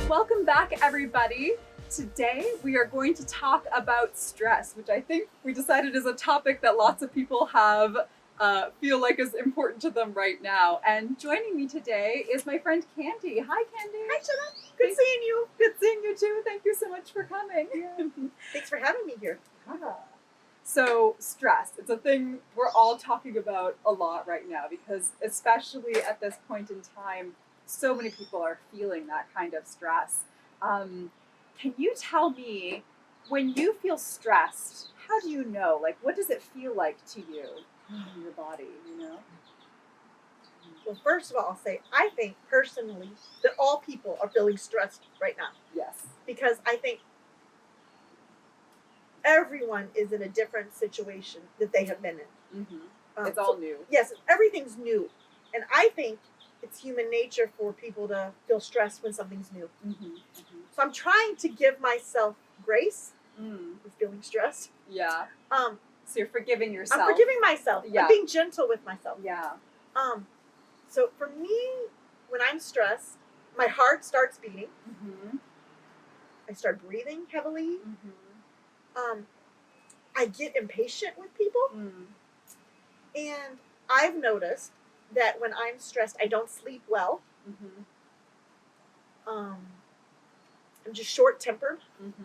Welcome back, everybody. Today we are going to talk about stress, which I think we decided is a topic that lots of people have feel like is important to them right now. And joining me today is my friend Candy. Hi, Candy. Hi, Jenna. Good seeing you. Good seeing you too. Thank you so much for coming. Yeah. Thanks for having me here. So stress, it's a thing we're all talking about a lot right now because especially at this point in time, so many people are feeling that kind of stress. Can you tell me, when you feel stressed, how do you know? Like, what does it feel like to you in your body, you know? Well, first of all, I'll say I think personally that all people are feeling stressed right now. Yes. Because I think everyone is in a different situation that they have been in. Mm-hmm. It's all new. Yes, everything's new. And I think it's human nature for people to feel stressed when something's new. Mm-hmm. Mm-hmm. So I'm trying to give myself grace with feeling stressed. Yeah. So you're forgiving yourself. I'm forgiving myself. Yeah. I'm being gentle with myself. Yeah. So for me, when I'm stressed, my heart starts beating. Mm-hmm. I start breathing heavily. Mm-hmm. I get impatient with people. And I've noticed that when I'm stressed, I don't sleep well. Mm-hmm. I'm just short-tempered. Mm-hmm.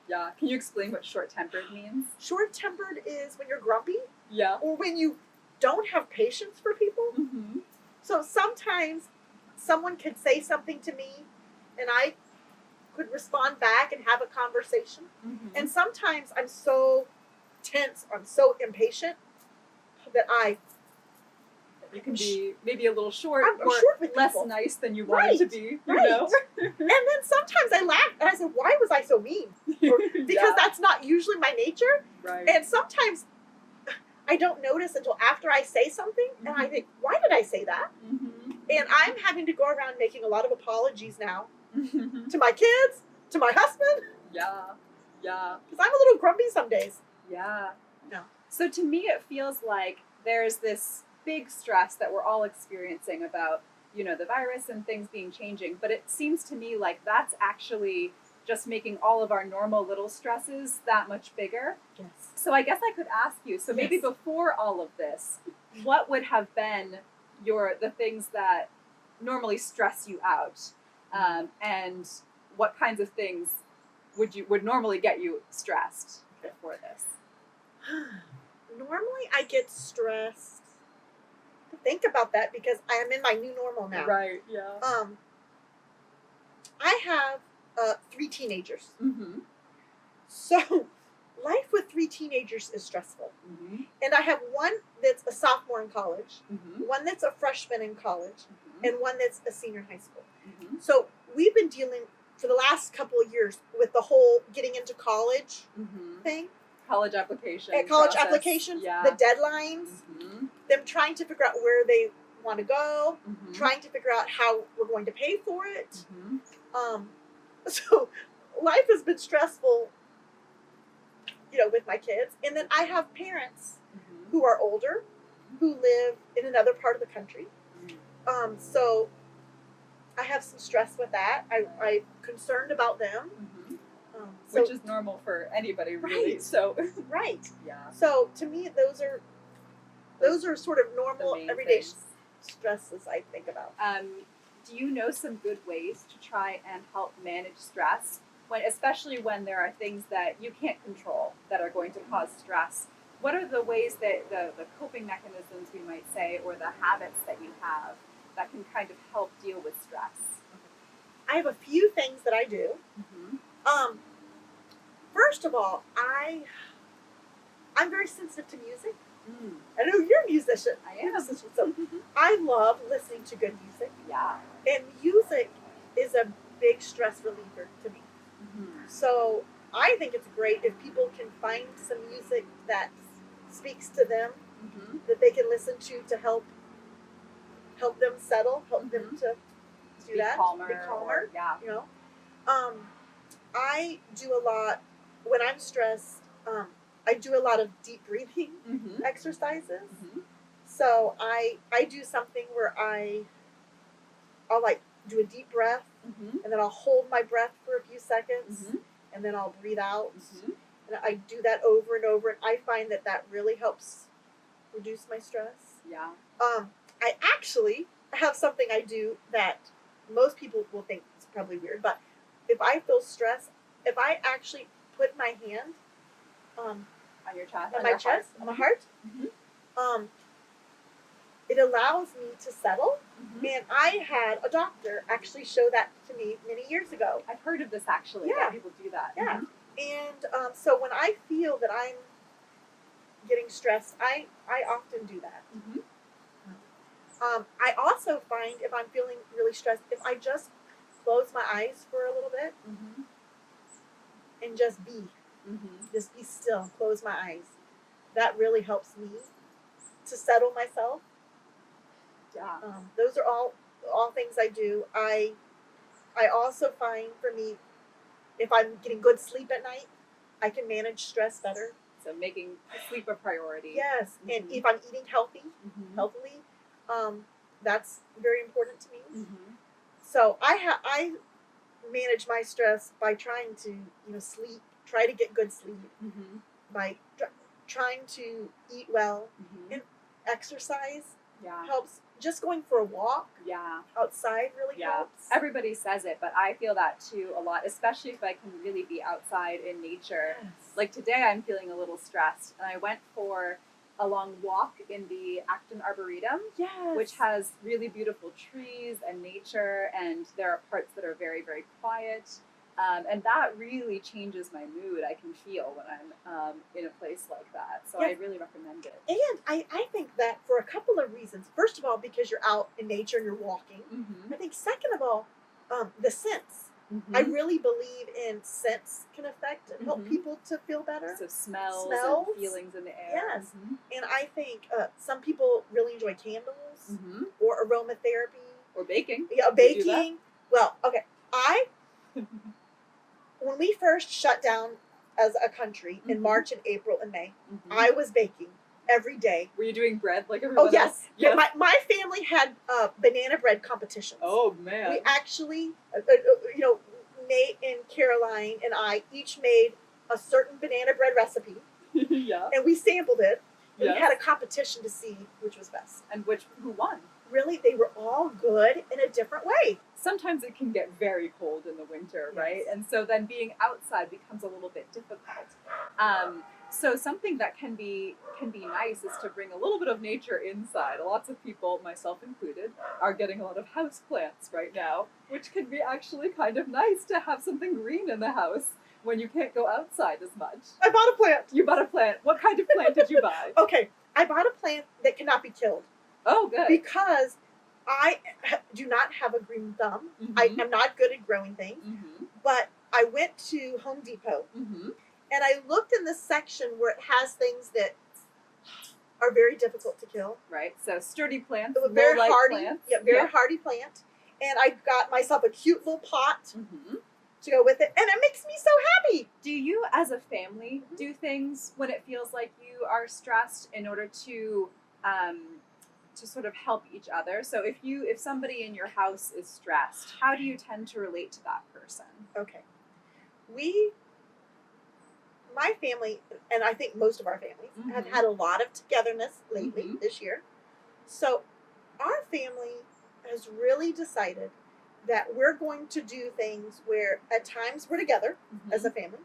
Yeah. Can you explain what short-tempered means? Short-tempered is when you're grumpy. Yeah. Or when you don't have patience for people. Mm-hmm. So sometimes someone could say something to me and I could respond back and have a conversation. Mm-hmm. And sometimes I'm so tense, I'm so impatient that you can be maybe a little short I'm or short with less people. nice than you wanted to be, you know? And then sometimes I laugh and I say, why was I so mean? Because that's not usually my nature. Right. And sometimes I don't notice until after I say something and I think, why did I say that? Mm-hmm. And I'm having to go around making a lot of apologies now to my kids, to my husband. Yeah. Yeah. Because I'm a little grumpy some days. Yeah. No. So to me, it feels like there's this big stress that we're all experiencing about, you know, the virus and things being changing. But it seems to me like that's actually just making all of our normal little stresses that much bigger. Yes. So I guess I could ask you, so maybe before all of this, what would have been the things that normally stress you out? And what kinds of things would normally get you stressed before this? Normally I get stressed to think about that because I am in my new normal now. Right, yeah. I have 3 teenagers. Mm-hmm. So life with 3 teenagers is stressful. Mm-hmm. And I have one that's a sophomore in college, Mm-hmm. one that's a freshman in college, Mm-hmm. and one that's a senior in high school. Mm-hmm. So we've been dealing for the last couple of years with the whole getting into college thing. College application. College process. applications, Yeah. the deadlines, them trying to figure out where they want to go, trying to figure out how we're going to pay for it. So life has been stressful, you know, with my kids. And then I have parents who are older, who live in another part of the country. So I have some stress with that. I'm concerned about them. So, which is normal for anybody, really. Right. So right. Yeah. So to me, those are sort of normal everyday stresses I think about. Do you know some good ways to try and help manage stress, especially when there are things that you can't control that are going to cause stress? What are the ways that the coping mechanisms, we might say, or the habits that you have that can kind of help deal with stress? I have a few things that I do. First of all, I'm very sensitive to music. I know you're a musician. I am. So I love listening to good music. Yeah. And music is a big stress reliever to me. So I think it's great if people can find some music that speaks to them, that they can listen to help them settle, help them to do be that. Calmer, be calmer. Yeah. You know, I do a lot when I'm stressed. I do a lot of deep breathing exercises. So I do something where I'll like do a deep breath, Mm-hmm. and then I'll hold my breath for a few seconds, Mm-hmm. and then I'll breathe out. Mm-hmm. And I do that over and over, and I find that that really helps reduce my stress. Yeah. I actually have something I do that most people will think is probably weird, but if I feel stress, if I actually put my hand On your chest. on my chest, on my heart, Mm-hmm. it allows me to settle. Mm-hmm. And I had a doctor actually show that to me many years ago. I've heard of this actually. Yeah. People do that. Yeah. Mm-hmm. And so when I feel that I'm getting stressed, I often do that. Mm-hmm. I also find if I'm feeling really stressed, if I just close my eyes for a little bit Mm-hmm. and just be still, close my eyes, that really helps me to settle myself. Yeah. Those are all things I do. I also find for me, if I'm getting good sleep at night, I can manage stress better. So making sleep a priority. Yes, Mm-hmm. and if I'm eating healthily, that's very important to me. Mm-hmm. So I manage my stress by trying to sleep, try to get good sleep, Mm-hmm. by trying to eat well, Mm-hmm. and exercise Yeah. helps. Just going for a walk Yeah. outside really helps. Everybody says it, but I feel that too a lot, especially if I can really be outside in nature. Yes. Like today I'm feeling a little stressed, and I went for a long walk in the Acton Arboretum, Yes. which has really beautiful trees and nature, and there are parts that are very, very quiet. And that really changes my mood. I can feel when I'm in a place like that. So Yes. I really recommend it. And I think that for a couple of reasons. First of all, because you're out in nature and you're walking. Mm-hmm. I think second of all, the scents. Mm-hmm. I really believe in scents can affect and help Mhm. people to feel better. So smells and feelings in the air. Yes. Mm-hmm. And I think some people really enjoy candles Mm-hmm. or aromatherapy. Or baking. Yeah, Do you do baking. Well, okay. When we first shut down as a country in Mhm. March and April and May, Mm-hmm. I was baking every day. Were you doing bread like everyone Oh, yes. else? Yes. My family had banana bread competitions. Oh, man. We actually, Nate and Caroline and I each made a certain banana bread recipe, Yeah. and we sampled it, and Yes. we had a competition to see which was best. And who won? Really, they were all good in a different way. Sometimes it can get very cold in the winter, right? Yes. And so then being outside becomes a little bit difficult. So something that can be nice is to bring a little bit of nature inside. Lots of people, myself included, are getting a lot of house plants right now, which can be actually kind of nice to have something green in the house when you can't go outside as much. I bought a plant. You bought a plant. What kind of plant did you buy? Okay, I bought a plant that cannot be killed. Oh, good. Because I do not have a green thumb. Mhm. I am not good at growing things. Mm-hmm. But I went to Home Depot, Mm-hmm. and I looked in the section where it has things that are very difficult to kill. Right. So sturdy plants, Very low-light hardy. plants. Yeah, very hardy plant. And I got myself a cute little pot Mm-hmm. to go with it, and it makes me so happy. Do you, as a family, do things when it feels like you are stressed in order to sort of help each other? So if somebody in your house is stressed, how do you tend to relate to that person? Okay. My family, and I think most of our families, have Mhm. had a lot of togetherness lately Mhm. this year. So our family has really decided that we're going to do things where at times we're together as a family,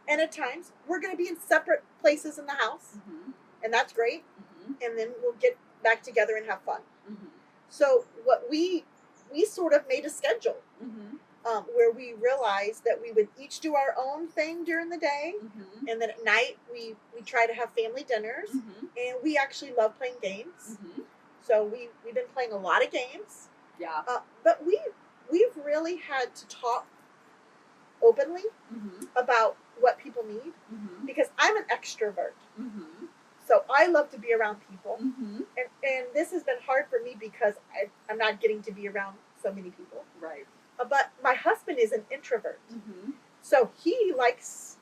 and at times we're going to be in separate places in the house, Mm-hmm. and that's great. Mm-hmm. And then we'll get back together and have fun. Mm-hmm. So what we sort of made a schedule Mm-hmm. where we realized that we would each do our own thing during the day, Mm-hmm. and then at night we try to have family dinners, Mm-hmm. and we actually love playing games. Mm-hmm. So we've been playing a lot of games. Yeah. But we've really had to talk openly Mm-hmm. about what people need, Mm-hmm. because I'm an extrovert. Mm-hmm. So I love to be around people. Mm-hmm. And this has been hard for me because I'm not getting to be around so many people. Right. But my husband is an introvert. Mm-hmm. So he likes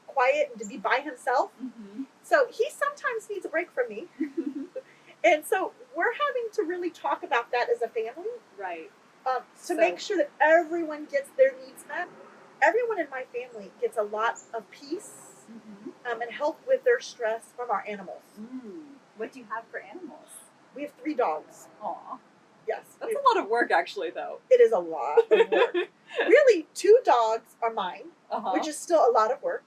quiet and to be by himself. Mm-hmm. So he sometimes needs a break from me. And so we're having to really talk about that as a family. Right. To So- make sure that everyone gets their needs met. Everyone in my family gets a lot of peace and help with their stress from our animals. What do you have for animals? We have 3 dogs. Aw, Yes, that's a lot of work, actually, though. it is a lot of work. Really, 2 dogs are mine, Uh-huh. which is still a lot of work.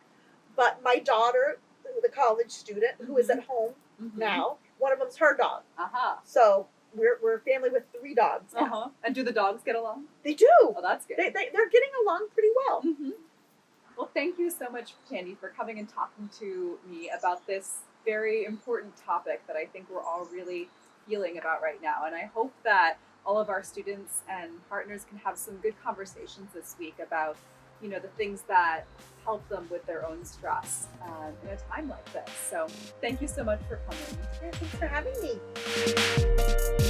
But my daughter, the college student who is at home now, one of them's her dog. So we're a family with 3 dogs now. And do the dogs get along? They do. Oh, that's good. They're getting along pretty well. Well, thank you so much, Candy, for coming and talking to me about this very important topic that I think we're all really feeling about right now. And I hope that all of our students and partners can have some good conversations this week about, you know, the things that help them with their own stress in a time like this. So thank you so much for coming. Yeah, thanks for having me.